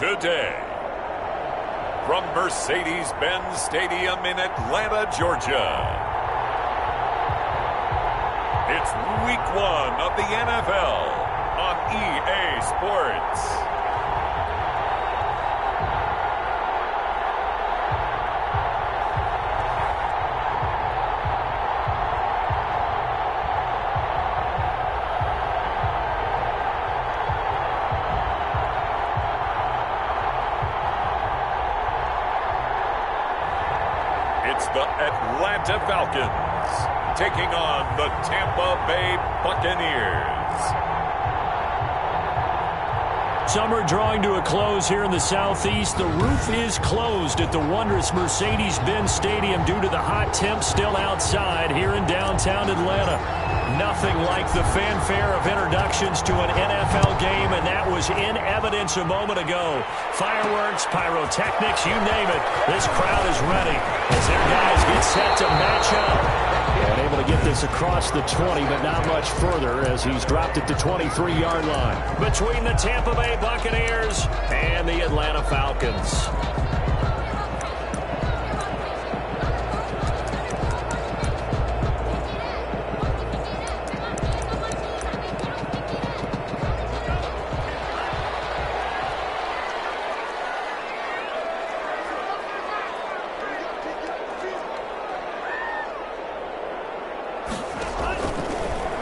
today. From Mercedes-Benz Stadium in Atlanta, Georgia. It's Week 1 of the NFL on EA Sports. It's the Atlanta Falcons taking on the Tampa Bay Buccaneers. Summer drawing to a close here in the southeast. The roof is closed at the wondrous Mercedes-Benz Stadium due to the hot temps still outside here in downtown Atlanta. Nothing like the fanfare of introductions to an NFL game, and that was in evidence a moment ago. Fireworks, pyrotechnics, you name it. This crowd is ready as their guys get set to match up. And able to get this across the 20, but not much further as he's dropped it to 23-yard line. Between the Tampa Bay Buccaneers and the Atlanta Falcons.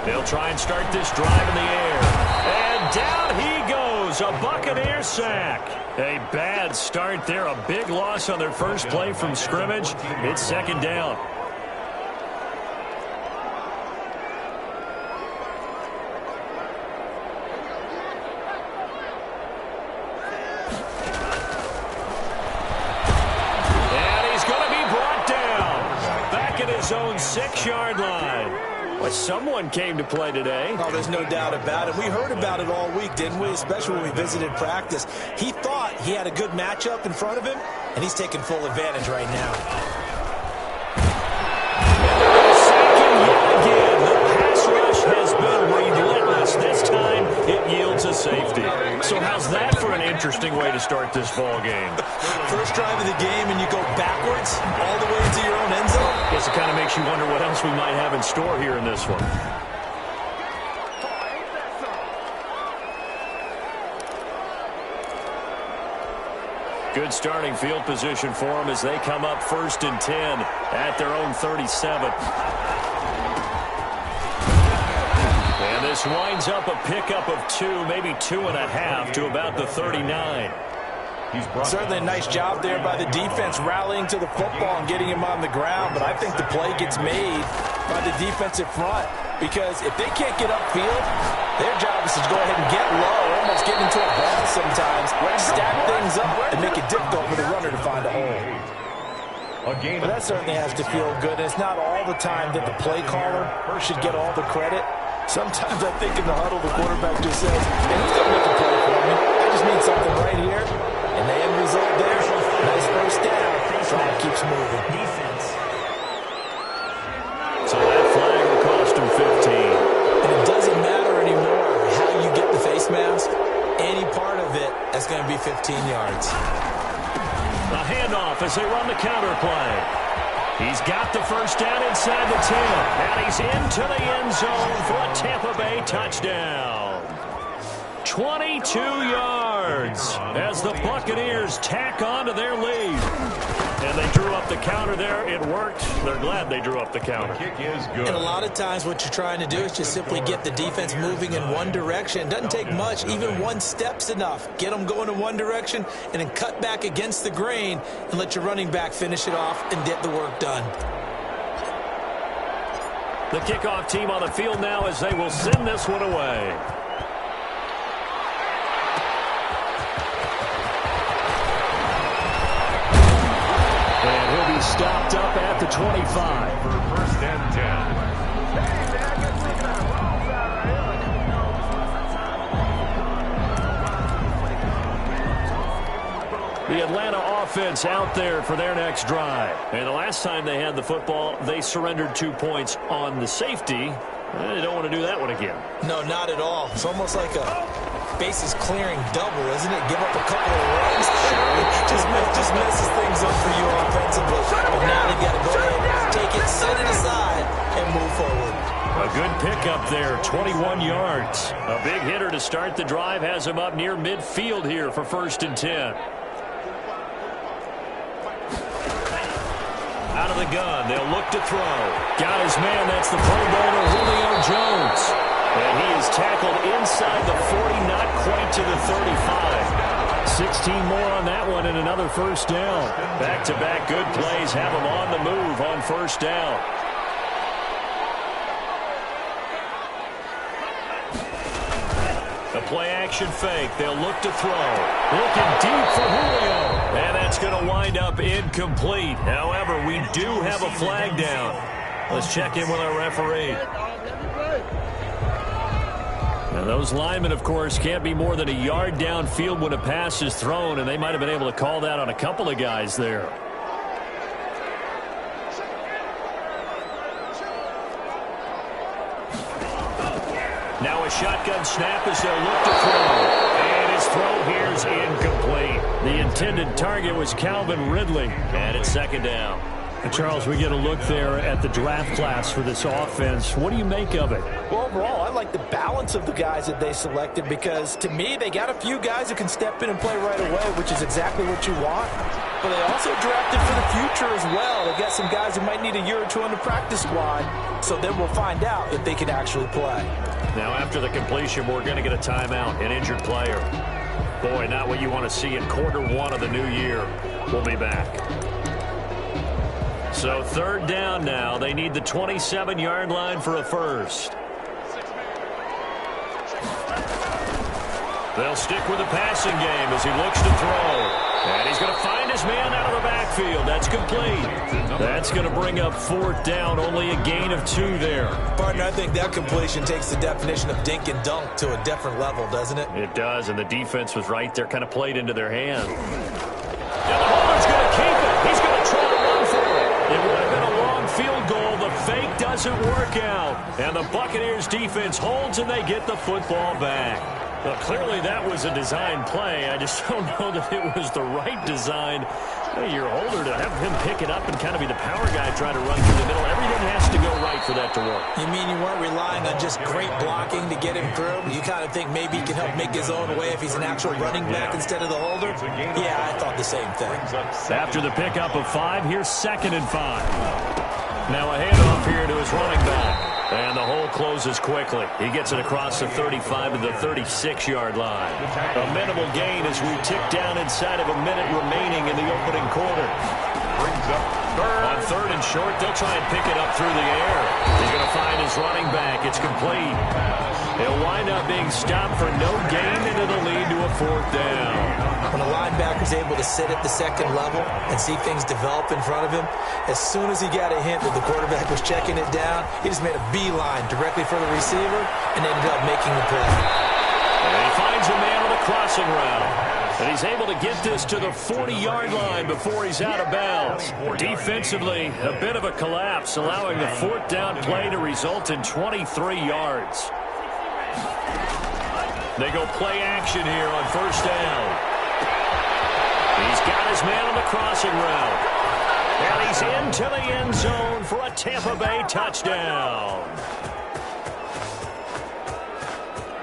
They'll try and start this drive in the air. And down he goes. A Buccaneer sack. A bad start there. A big loss on their first play from scrimmage. It's second down. And he's going to be brought down. Back at his own 6-yard line. Well, someone came to play today. Oh, there's no doubt about it. We heard about it all week, didn't we? Especially when we visited practice. He thought he had a good matchup in front of him, and he's taking full advantage right now. Second yet again. The pass rush has been relentless. This time it yields a safety. So how's that for an interesting way to start this ball game? First drive of the game, and you go backwards all the way into your own end zone. Guess it kind of makes you wonder what else we might have in store here in this one. Good starting field position for them as they come up 1st and 10 at their own 37. And this winds up a pickup of 2, maybe 2.5 to about the 39. Certainly a nice job there by the defense rallying to the football and getting him on the ground, but I think the play gets made by the defensive front because if they can't get upfield, their job is to go ahead and get low, almost get into a ball sometimes, stack things up, and make it difficult for the runner to find a hole. But that certainly has to feel good, and it's not all the time that the play caller should get all the credit. Sometimes I think in the huddle the quarterback just says, hey, who's going to make a play for me? I just need something right here. And the end result there, nice first down. Drive keeps moving. So that flag will cost him 15. And it doesn't matter anymore how you get the face mask. Any part of it, that's going to be 15 yards. A handoff as they run the counter play. He's got the first down inside the 10. And he's into the end zone for a Tampa Bay touchdown. 22 yards as the Buccaneers tack on to their lead. And they drew up the counter there. It worked. They're glad they drew up the counter. The kick is good. And a lot of times what you're trying to do is just simply get the defense moving in one direction. It doesn't take much. Even one step's enough. Get them going in one direction and then cut back against the grain and let your running back finish it off and get the work done. The kickoff team on the field now as they will send this one away. Stopped up at the 25. For 1st and 10. The Atlanta offense out there for their next drive. And the last time they had the football, they surrendered 2 points on the safety. They don't want to do that one again. No, not at all. It's almost like a bases clearing double, isn't it? Give up a couple of runs. Just messes things up for you offensively. But now they've got to go ahead, take it, set it aside, and move forward. A good pickup there, 21 yards. A big hitter to start the drive has him up near midfield here for 1st and 10. Out of the gun, they'll look to throw. Got his man, that's the Pro Bowler Julio Jones. And he is tackled inside the 40, not quite to the 35. 16 more on that one and another 1st down. Back-to-back good plays have him on the move on 1st down. A play-action fake. They'll look to throw. Looking deep for Julio. And that's going to wind up incomplete. However, we do have a flag down. Let's check in with our referee. Now, those linemen, of course, can't be more than a yard downfield when a pass is thrown, and they might have been able to call that on a couple of guys there. Now a shotgun snap as they'll look to throw. And his throw here is incomplete. The intended target was Calvin Ridley. And it's 2nd down. And Charles, we get a look there at the draft class for this offense. What do you make of it? Well, overall, I like the balance of the guys that they selected because, to me, they got a few guys who can step in and play right away, which is exactly what you want. But they also drafted for the future as well. They got some guys who might need a year or two on the practice squad, so then we'll find out if they can actually play. Now, after the completion, we're going to get a timeout, an injured player. Boy, not what you want to see in Q1 of the new year. We'll be back. So 3rd down now. They need the 27-yard line for a 1st. They'll stick with the passing game as he looks to throw. And he's going to find his man out of the backfield. That's complete. That's going to bring up 4th down. Only a gain of 2 there. Partner, I think that completion takes the definition of dink and dunk to a different level, doesn't it? It does, and the defense was right there, kind of played into their hand. Now the holder's going to keep it. He's going to try to run for it. It would have been a long field goal. The fake doesn't work out. And the Buccaneers defense holds, and they get the football back. Well, clearly that was a design play. I just don't know that it was the right design. Hey, your holder to have him pick it up and kind of be the power guy trying to run through the middle. Everything has to go right for that to work. You mean you weren't relying on just great blocking to get him through? You kind of think maybe he can help make his own way if he's an actual running back instead of the holder? Yeah, I thought the same thing. After the pickup of 5, here's 2nd and 5. Now a handoff here to his running back. And the hole closes quickly. He gets it across the 35 to the 36-yard line. A minimal gain as we tick down inside of a minute remaining in the opening quarter. Brings up 3rd. On 3rd and short, they'll try and pick it up through the air. He's going to find his running back. It's complete. They'll wind up being stopped for no gain, and it'll lead to a 4th down. When a linebacker's able to sit at the 2nd level and see things develop in front of him, as soon as he got a hint that the quarterback was checking it down, he just made a beeline directly for the receiver and ended up making the play. And he finds a man on a crossing route. And he's able to get this to the 40-yard line before he's out of bounds. Defensively, a bit of a collapse, allowing the 4th down play to result in 23 yards. They go play action here on 1st down. He's got his man on the crossing route. And he's into the end zone for a Tampa Bay touchdown.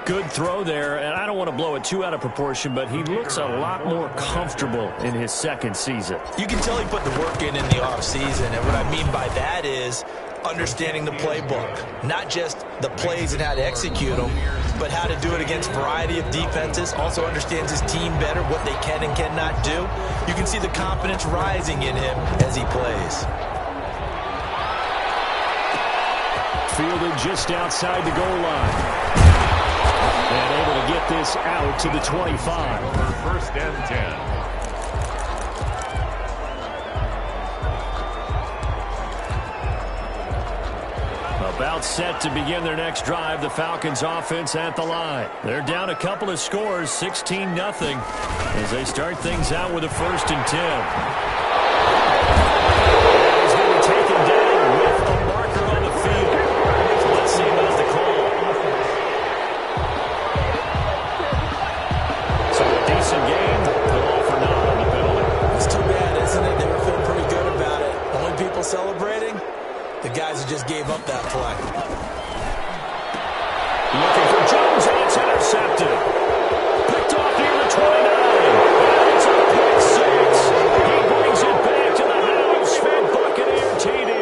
Good throw there, and I don't want to blow it too out of proportion, but he looks a lot more comfortable in his 2nd season. You can tell he put the work in the offseason, and what I mean by that is understanding the playbook. Not just the plays and how to execute them, but how to do it against a variety of defenses. Also understands his team better, what they can and cannot do. You can see the confidence rising in him as he plays. Fielded just outside the goal line. And able to get this out to the 25. 1st and 10. About set to begin their next drive, the Falcons offense at the line. They're down a couple of scores, 16-0, as they start things out with a 1st and 10. He's going to be taken down with a marker on the field. So let's see about the call. people celebrating? The guys who just gave up that play. Looking for Jones, and it's intercepted. Picked off near the 29. And it's a pick six. He brings it back to the house for Buccaneer TD.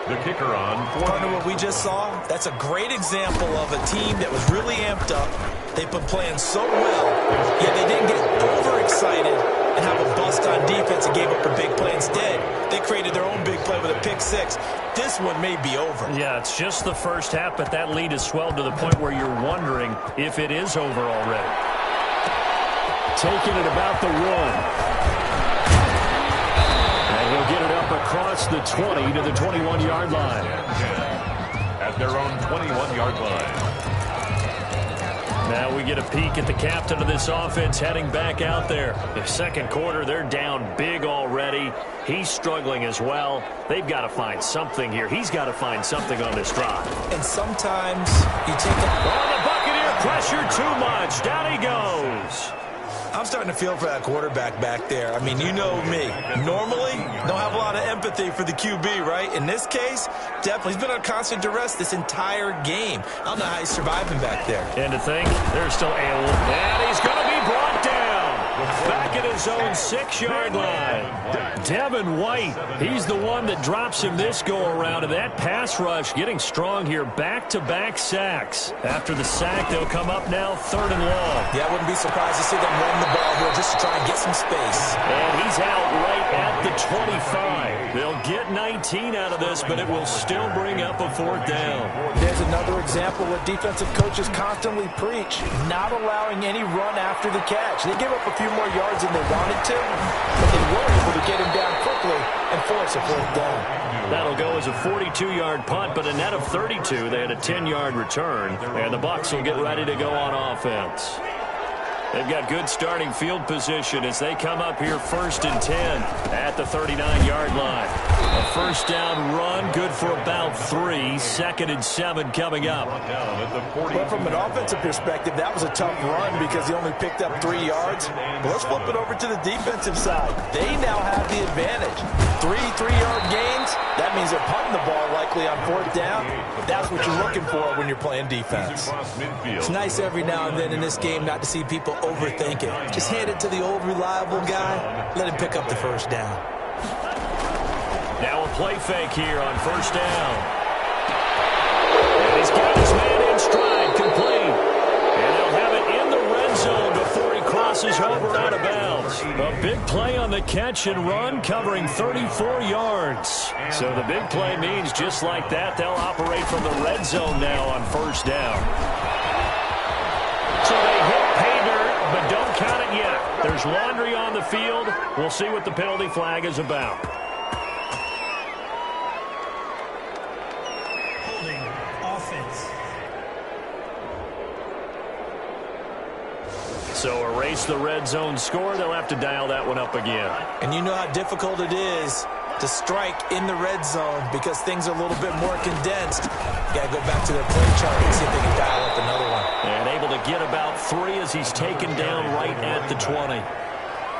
The kicker on. Partner, what we just saw, that's a great example of a team that was really amped up. They've been playing so well, yet they didn't get overexcited and have a bust on defense and gave up a big play. Instead, they created their own big play with a pick six. This one may be over. Yeah, it's just the first half, but that lead has swelled to the point where you're wondering if it is over already. Taking it about the one. And he'll get it up across the 20 to the 21-yard line. At their own 21-yard line. Now we get a peek at the captain of this offense heading back out there. The second quarter, they're down big already. He's struggling as well. They've got to find something here. He's got to find something on this drive. And sometimes you take a... Oh, the Buccaneer pressure too much. Down he goes. I'm starting to feel for that quarterback back there. I mean, you know me. Normally, don't have a lot of empathy for the QB, right? In this case, definitely. He's been on constant duress this entire game. I don't know how he's surviving back there. And to think, there's still and he's going to be brought down. Back at his own 6-yard line. Devin White, he's the one that drops him this go-around. And that pass rush getting strong here. Back-to-back sacks. After the sack, they'll come up now 3rd and long. Yeah, I wouldn't be surprised to see them run the ball here just to try and get some space. And he's out right at the 25. They'll get 19 out of this, but it will still bring up a 4th down. There's another example what defensive coaches constantly preach, not allowing any run after the catch. They give up a few more yards than they wanted to, but they were able to get him down quickly and force a 4th down. That'll go as a 42-yard punt, but a net of 32. They had a 10-yard return, and the Bucs will get ready to go on offense. They've got good starting field position as they come up here 1st and 10 at the 39-yard line. A 1st down run, good for about 3. 2nd and 7 coming up. But from an offensive perspective, that was a tough run because he only picked up 3 yards. But let's flip it over to the defensive side. They now have the advantage. 3 3-yard gains, that means they're punting the ball likely on 4th down. That's what you're looking for when you're playing defense. It's nice every now and then in this game not to see people overthink it. Just hand it to the old reliable guy. Let him pick up the 1st down. Now a play fake here on 1st down. And he's got his man in stride, complete. And they'll have it in the red zone before he crosses over out of bounds. A big play on the catch and run, covering 34 yards. So the big play means just like that, they'll operate from the red zone now on 1st down. So they hit pay dirt, but don't count it yet. There's laundry on the field. We'll see what the penalty flag is about. Holding offense. So erase the red zone score. They'll have to dial that one up again. And you know how difficult it is to strike in the red zone because things are a little bit more condensed. You got to go back to their play chart and see if they can dial up another one. And able to get about 3 as he's taken down right at the 20.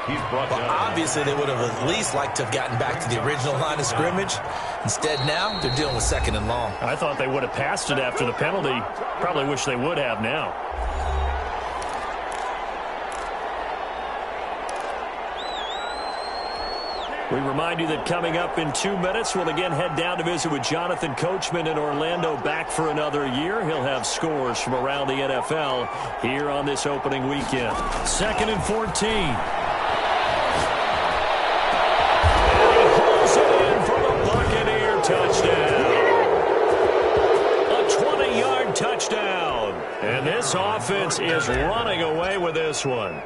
He's brought Well, down. obviously, they would have at least liked to have gotten back to the original line of scrimmage. Instead, now, they're dealing with 2nd and long. I thought they would have passed it after the penalty. Probably wish they would have now. We remind you that coming up in 2 minutes, we'll again head down to visit with Jonathan Coachman in Orlando, back for another year. He'll have scores from around the NFL here on this opening weekend. 2nd and 14. And he pulls it in for the Buccaneer touchdown. A 20-yard touchdown. And this offense is running away with this one.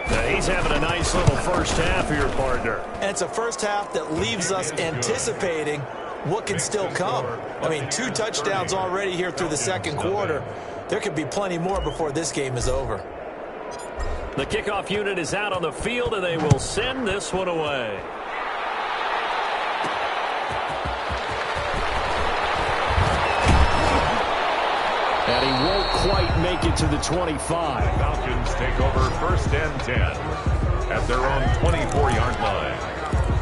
Now he's having a nice little first half here, partner. And it's a first half that leaves us anticipating what can still come. I mean, 2 touchdowns already here through the second quarter. There could be plenty more before this game is over. The kickoff unit is out on the field, and they will send this one away. And he won't quite make it to the 25. Falcons take over 1st and 10 at their own 24-yard line.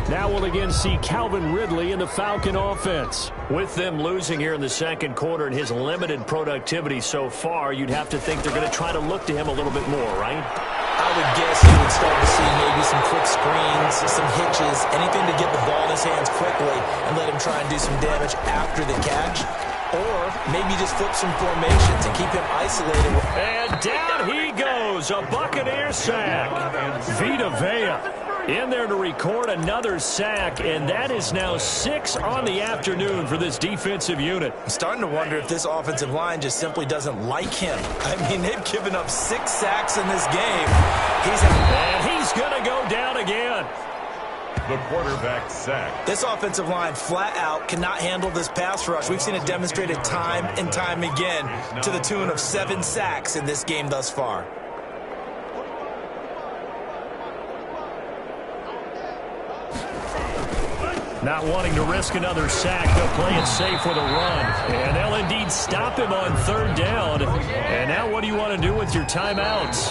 Now we'll again see Calvin Ridley in the Falcon offense. With them losing here in the second quarter and his limited productivity so far, you'd have to think they're going to try to look to him a little bit more, right? I would guess you would start to see maybe some quick screens, some hitches, anything to get the ball in his hands quickly and let him try and do some damage after the catch. Or maybe just flip some formations and keep him isolated. And down he goes, a Buccaneer sack. Vita Vea in there to record another sack, and that is now 6 on the afternoon for this defensive unit. I'm starting to wonder if this offensive line just simply doesn't like him. I mean, they've given up 6 sacks in this game. And he's going to go down again. The quarterback sack. This offensive line flat out cannot handle this pass rush. We've seen it demonstrated time and time again to the tune of 7 sacks in this game thus far. Not wanting to risk another sack, they'll play it safe with a run. And they'll indeed stop him on 3rd down. And now what do you want to do with your timeouts?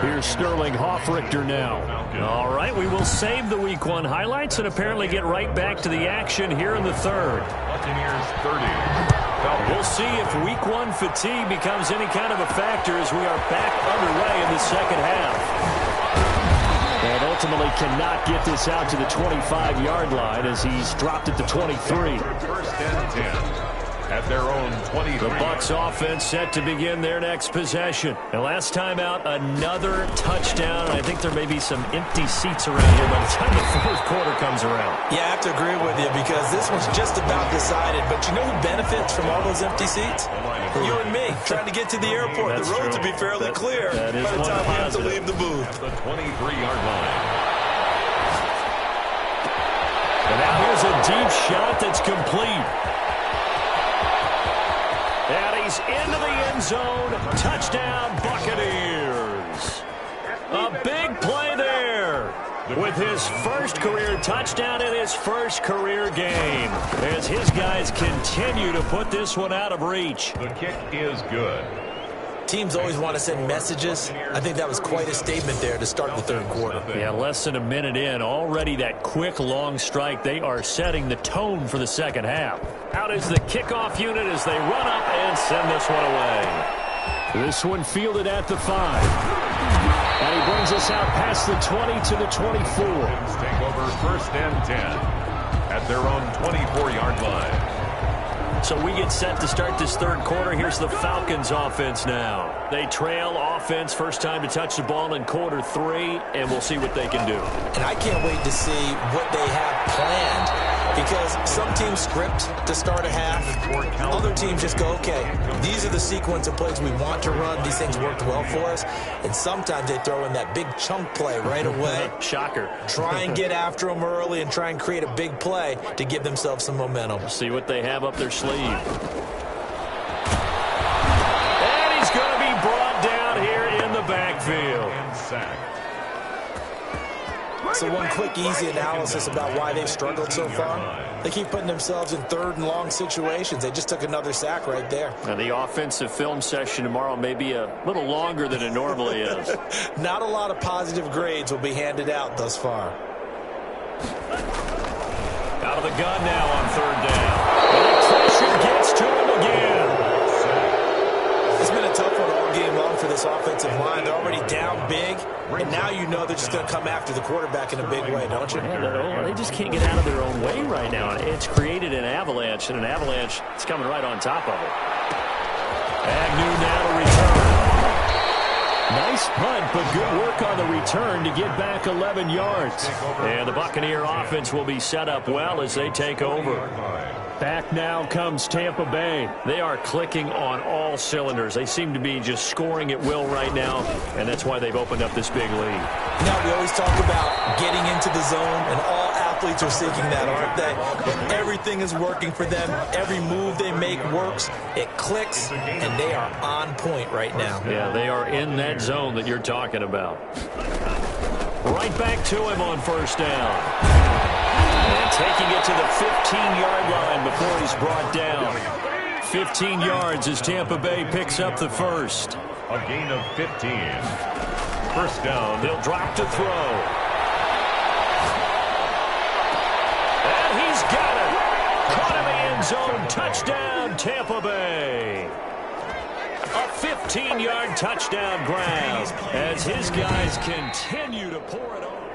Here's Sterling Hoffrichter now. All right, we will save the Week 1 highlights and apparently get right back to the action here in the 3rd. Buccaneers 30. We'll see if Week 1 fatigue becomes any kind of a factor as we are back underway in the second half. And ultimately cannot get this out to the 25-yard line as he's dropped at the 23. 1st and 10. At their own 20. The Bucs offense set to begin their next possession. And last time out, another touchdown. I think there may be some empty seats around here by the time the 4th quarter comes around. Yeah, I have to agree with you because this one's just about decided. But you know who benefits from all those empty seats? You and me, trying to get to the airport. The roads will be fairly clear by the time we have to leave the booth. The 23-yard line. And now here's a deep shot that's complete. And he's into the end zone. Touchdown, Buccaneers. A big play there with his first career touchdown in his first career game as his guys continue to put this one out of reach. The kick is good. Teams always want to send messages. I think that was quite a statement there to start the 3rd quarter. Yeah, less than a minute in. Already that quick, long strike. They are setting the tone for the second half. Out is the kickoff unit as they run up and send this one away. This one fielded at the 5. And he brings us out past the 20 to the 24. Take over 1st and 10 at their own 24-yard line. So we get set to start this 3rd quarter. Here's the Falcons offense now. They trail offense, first time to touch the ball in quarter 3, and we'll see what they can do. And I can't wait to see what they have planned because some teams script to start a half. Other teams just go, okay, these are the sequence of plays we want to run. These things worked well for us. And sometimes they throw in that big chunk play right away. Shocker. Try and get after them early and try and create a big play to give themselves some momentum. See what they have up their sleeve. And he's going to be brought down here in the backfield. So one quick, easy analysis about why they've struggled so far. They keep putting themselves in 3rd and long situations. They just took another sack right there. Now the offensive film session tomorrow may be a little longer than it normally is. Not a lot of positive grades will be handed out thus far. Out of the gun now on 3rd down. And the pressure gets to him again. It's been a tough one all game long for this offensive line. They're already down big, and now you know they're just going to come after the quarterback in a big way, don't you? Yeah, they just can't get out of their own way right now. It's created an avalanche, and an avalanche is coming right on top of it. Agnew now to return. Nice punt, but good work on the return to get back 11 yards. And the Buccaneer offense will be set up well as they take over. Back now comes Tampa Bay. They are clicking on all cylinders. They seem to be just scoring at will right now, and that's why they've opened up this big lead. Now, we always talk about getting into the zone, and all athletes are seeking that, aren't they? But everything is working for them. Every move they make works. It clicks, and they are on point right now. Yeah, they are in that zone that you're talking about. Right back to him on 1st down. And taking it to the 15-yard line before he's brought down. 15 yards as Tampa Bay picks up the first. A gain of 15. 1st down. They'll drop to throw. He's got it. Caught in the end zone. Touchdown, Tampa Bay. A 15-yard touchdown grab as his guys continue to pour it on.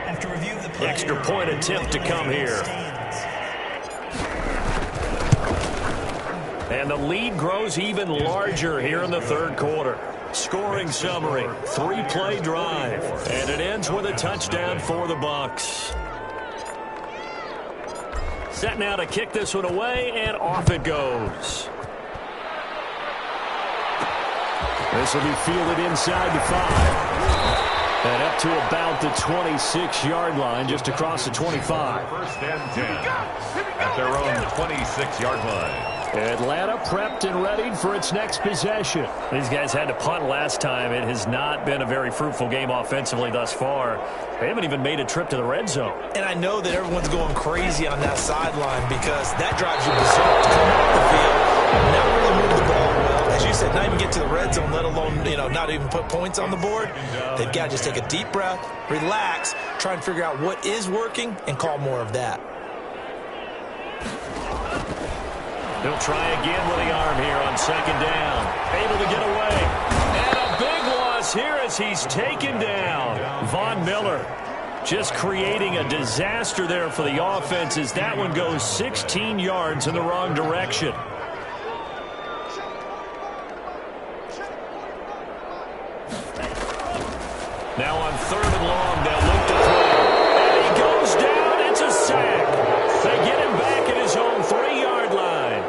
After review of the play, Extra point attempt to come here. And the lead grows even larger here in the third quarter. Scoring summary, 3-play drive, and it ends with a touchdown for the Bucs. Set now to kick this one away, and off it goes. This will be fielded inside the 5. And up to about the 26-yard line, just across the 25. First and 10 at their own 26-yard line. Atlanta prepped and readied for its next possession. These guys had to punt last time. It has not been a very fruitful game offensively thus far. They haven't even made a trip to the red zone. And I know that everyone's going crazy on that sideline because that drives you berserk to come off the field, not really move the ball well. As you said, not even get to the red zone, let alone, not even put points on the board. They've got to just take a deep breath, relax, try and figure out what is working, and call more of that. They'll try again with the arm here on second down. Able to get away. And a big loss here as he's taken down. Von Miller just creating a disaster there for the offense as that one goes 16 yards in the wrong direction. Now on third and long, they'll look to throw. And he goes down. It's a sack. They get him back at his own 3-yard line.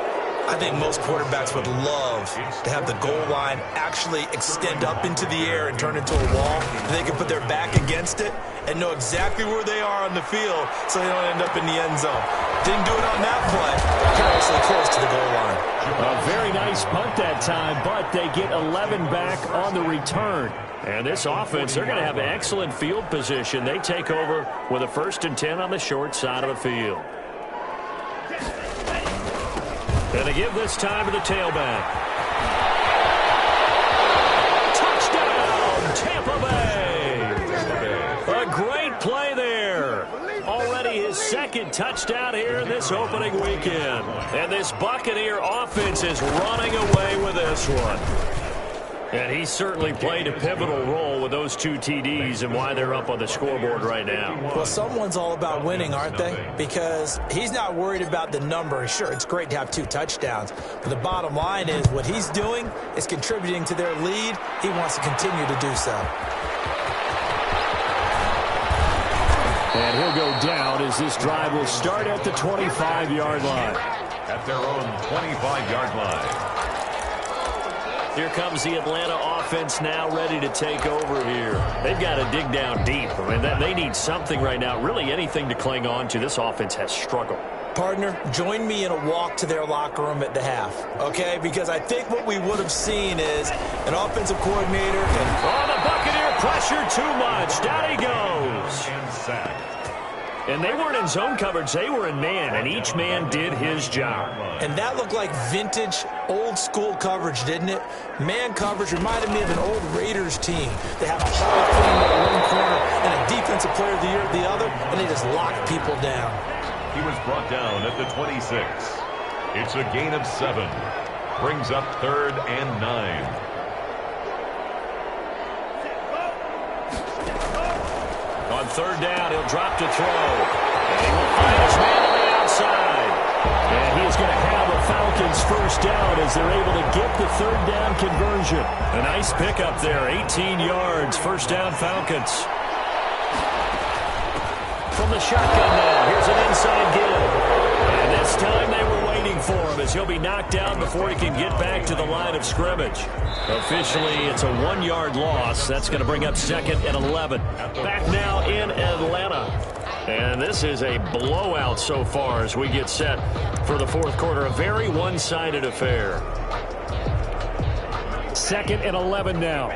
I think most quarterbacks would love to have the goal line actually extend up into the air and turn into a wall. They can put their back against it and know exactly where they are on the field so they don't end up in the end zone. Didn't do it on that play. Perilously close to the goal line. A very nice punt that time, but they get 11 back on the return. And this offense, they're going to have excellent field position. They take over with a 1st and 10 on the short side of the field. And they give this time to the tailback. Touchdown, Tampa Bay. A great play there. Already his 2nd touchdown here in this opening weekend. And this Buccaneer offense is running away with this one. And he certainly played a pivotal role with those 2 TDs and why they're up on the scoreboard right now. Well, someone's all about winning, aren't they? Because he's not worried about the number. Sure, it's great to have 2 touchdowns. But the bottom line is what he's doing is contributing to their lead. He wants to continue to do so. And he'll go down as this drive will start at the 25-yard line. At their own 25-yard line. Here comes the Atlanta offense now ready to take over here. They've got to dig down deep. I mean, they need something right now, really anything to cling on to. This offense has struggled. Partner, join me in a walk to their locker room at the half, okay? Because I think what we would have seen is an offensive coordinator. Oh, the Buccaneer pressure too much. Down he goes. And they weren't in zone coverage. They were in man, and each man did his job. And that looked like vintage, old-school coverage, didn't it? Man coverage reminded me of an old Raiders team. They have a Hall of Fame at one corner and a Defensive Player of the Year at the other, and they just locked people down. He was brought down at the 26. It's a gain of 7. Brings up 3rd and 9. On 3rd down, he'll drop to throw. And he will find his man on the outside. And he is going to have a Falcons 1st down as they're able to get the 3rd down conversion. A nice pickup there, 18 yards, 1st down Falcons. From the shotgun now, here's an inside give. And this time they were waiting for him as he'll be knocked down before he can get back to the line of scrimmage. Officially, it's a 1-yard loss. That's going to bring up 2nd and 11. Back now in Atlanta. And this is a blowout so far as we get set for the 4th quarter. A very one-sided affair. 2nd and 11 now.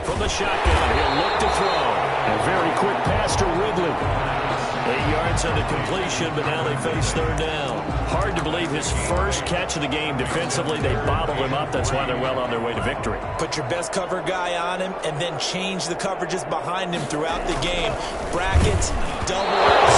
From the shotgun, he'll look to throw. A very quick pass to Ridley. 8 yards on the completion, but now they face third down. Hard to believe his first catch of the game defensively. They bottled him up. That's why they're well on their way to victory. Put your best cover guy on him and then change the coverages behind him throughout the game. Brackets, double,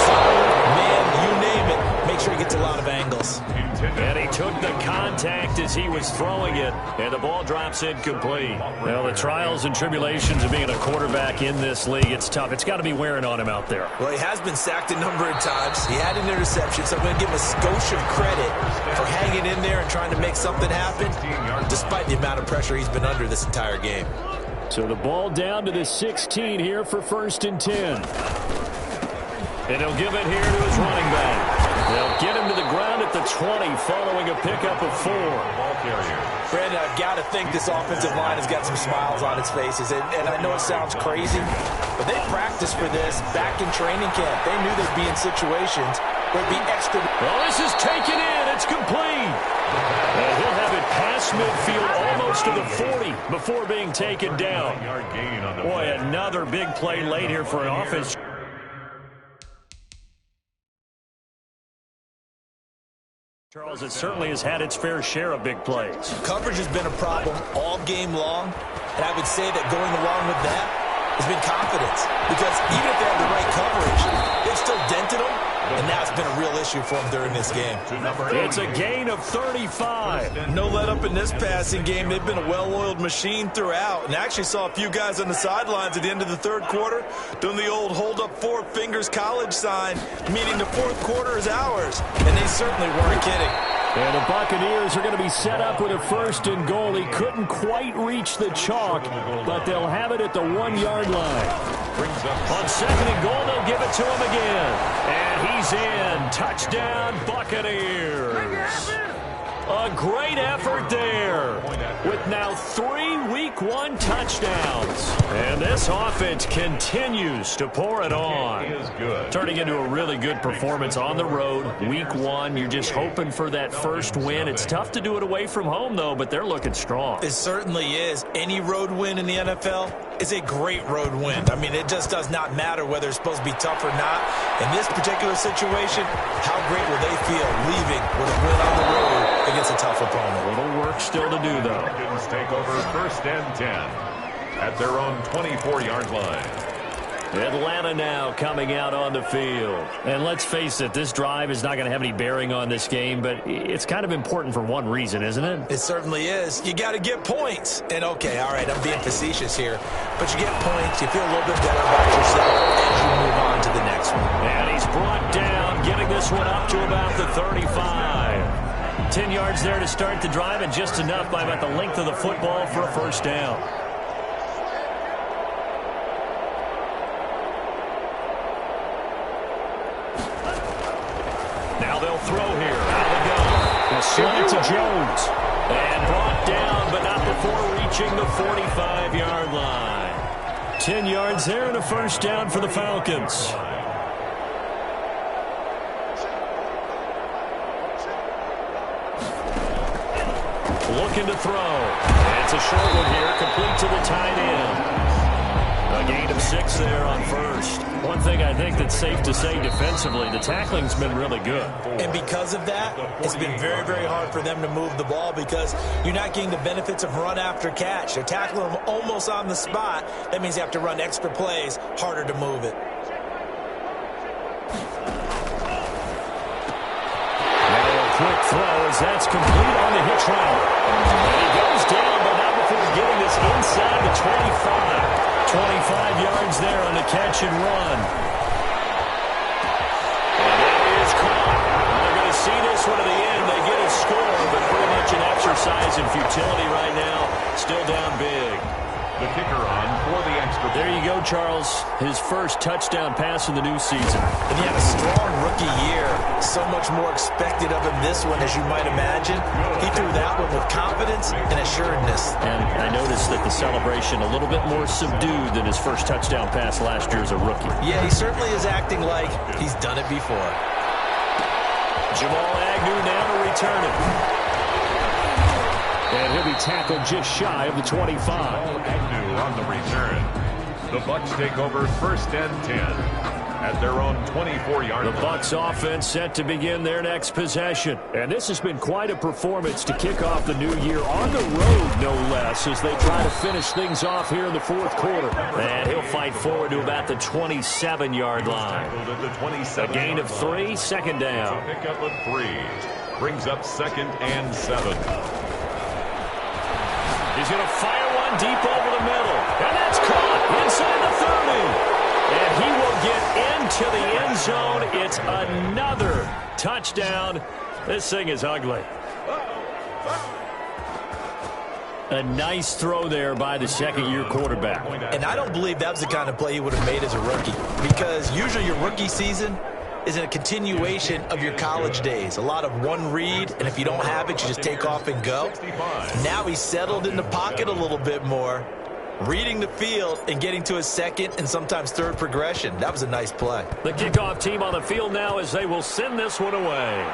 zone, man, you name it. Make sure he gets a lot of angles. And he took the contact as he was throwing it, and the ball drops incomplete. Well, the trials and tribulations of being a quarterback in this league, it's tough. It's got to be wearing on him out there. Well, he has been sacked a number of times. He had an interception, so I'm going to give him a skosh of credit for hanging in there and trying to make something happen, despite the amount of pressure he's been under this entire game. So the ball down to the 16 here for 1st and 10. And he'll give it here to his running back. They'll get him to the ground at the 20 following a pickup of 4. Ball carrier. Brandon, I've got to think this offensive line has got some smiles on its faces. And I know it sounds crazy, but they practiced for this back in training camp. They knew they'd be in situations where it'd be extra. Well, this is taken in. It's complete. And he'll have it past midfield almost to the 40 before being taken down. Boy, another big play late here for an offense. Charles, it certainly has had its fair share of big plays. Coverage has been a problem all game long, and I would say that going along with that has been confidence. Because even if they have the right coverage, they've still dented them, and now it's been a real issue for them during this game. It's a gain of 35. No let up in this passing game. They've been a well-oiled machine throughout, and actually saw a few guys on the sidelines at the end of the third quarter doing the old hold up 4 fingers college sign, meaning the fourth quarter is ours, and they certainly weren't kidding. And the Buccaneers are going to be set up with a 1st and goal. He couldn't quite reach the chalk, but they'll have it at the 1-yard line. On 2nd and goal, they'll give it to him again. And he's in. Touchdown, Buccaneers. A great effort there with now 3 Week 1 touchdowns. And this offense continues to pour it on. Turning into a really good performance on the road. Week 1, you're just hoping for that first win. It's tough to do it away from home, though, but they're looking strong. It certainly is. Any road win in the NFL is a great road win. I mean, it just does not matter whether it's supposed to be tough or not. In this particular situation, how great will they feel leaving with a win on the road against a tough opponent? A little work still to do, though. Falcons take over 1st and 10 at their own 24-yard line. Atlanta now coming out on the field. And let's face it, this drive is not going to have any bearing on this game, but it's kind of important for one reason, isn't it? It certainly is. You got to get points. And okay, all right, I'm being facetious here, but you get points, you feel a little bit better about yourself as you move on to the next one. And he's brought down, getting this one up to about the 35. 10 yards there to start the drive, and just enough by about the length of the football for a 1st down. Now they'll throw here. Out they go. A slant to Jones. And brought down, but not before reaching the 45-yard line. 10 yards there and a 1st down for the Falcons. Looking to throw. And it's a short one here, complete to the tight end. A gain of 6 there on 1st. One thing I think that's safe to say defensively, the tackling's been really good. And because of that, it's been very, very hard for them to move the ball because you're not getting the benefits of run after catch. They're tackling them almost on the spot. That means you have to run extra plays, harder to move it. Quick throw as that's complete on the hitch route. And he goes down, but not before getting this inside the 25. 25 yards there on the catch and run. And that is caught. They're going to see this one to the end. They get a score, but pretty much an exercise in futility right now. Still down big. The kicker on for the extra. There you go, Charles. His first touchdown pass of the new season. And he had a strong rookie year. So much more expected of him this one, as you might imagine. He threw that one with confidence and assuredness. And I noticed that the celebration a little bit more subdued than his first touchdown pass last year as a rookie. Yeah, he certainly is acting like he's done it before. Jamal Agnew now to return it. And he'll be tackled just shy of the 25. Agnew on the return. The Bucs take over 1st and 10 at their own 24-yard line. The Bucs offense set to begin their next possession. And this has been quite a performance to kick off the new year on the road, no less, as they try to finish things off here in the fourth quarter. And he'll fight forward to about the 27-yard line. A gain of 3, second down. Pickup of 3 brings up 2nd and 7. He's going to fire one deep over the middle. And that's caught inside the 30. And he will get into the end zone. It's another touchdown. This thing is ugly. A nice throw there by the second-year quarterback. And I don't believe that was the kind of play he would have made as a rookie, because usually your rookie season is a continuation of your college days. A lot of one read, and if you don't have it, you just take off and go. Now he's settled in the pocket a little bit more, reading the field and getting to his second and sometimes third progression. That was a nice play. The kickoff team on the field now as they will send this one away.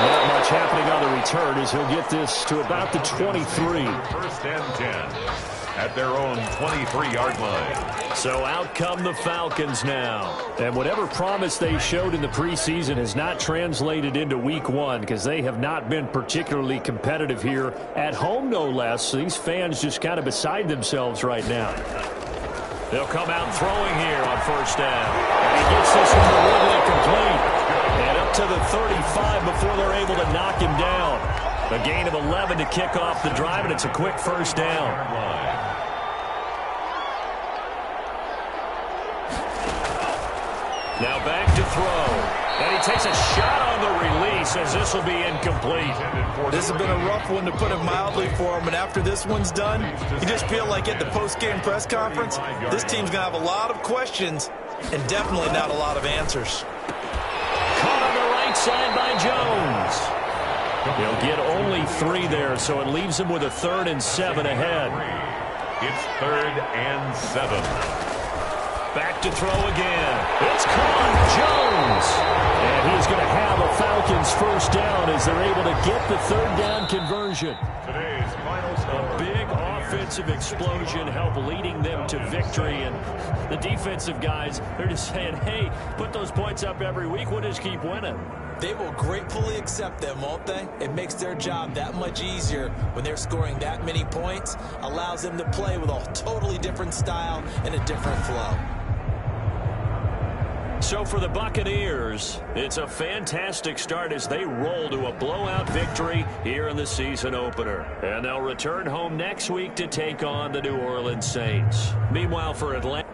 Not much happening on the return as he'll get this to about the 23. 1st and 10 at their own 23-yard line. So out come the Falcons now. And whatever promise they showed in the preseason has not translated into week 1, because they have not been particularly competitive here at home, no less. So these fans just kind of beside themselves right now. They'll come out throwing here on 1st down. And he gets this one to Ridley complete. And up to the 35 before they're able to knock him down. A gain of 11 to kick off the drive, and it's a quick 1st down. Now back to throw. And he takes a shot on the release as this will be incomplete. This has been a rough one, to put it mildly, for him. And after this one's done, you just feel like at the post-game press conference, this team's going to have a lot of questions and definitely not a lot of answers. Caught on the right side by Jones. He'll get only 3 there, so it leaves him with a 3rd and 7 ahead. It's 3rd and 7. Back to throw again. It's caught. Jones. And he's going to have a Falcons 1st down as they're able to get the 3rd down conversion. Today's final score. A big offensive explosion helped leading them to victory. And the defensive guys, they're just saying, hey, put those points up every week. We'll just keep winning. They will gratefully accept them, won't they? It makes their job that much easier when they're scoring that many points. Allows them to play with a totally different style and a different flow. So for the Buccaneers, it's a fantastic start as they roll to a blowout victory here in the season opener. And they'll return home next week to take on the New Orleans Saints. Meanwhile, for Atlanta.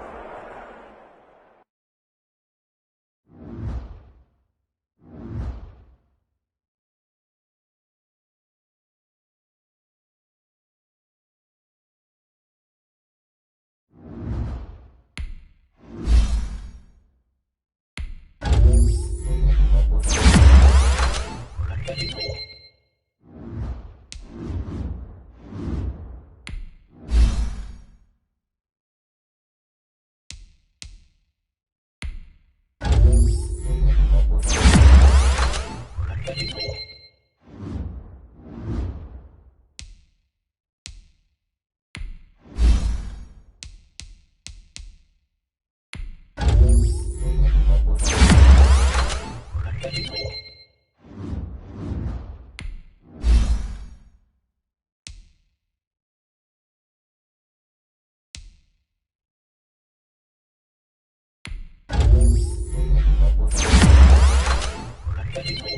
Thank you.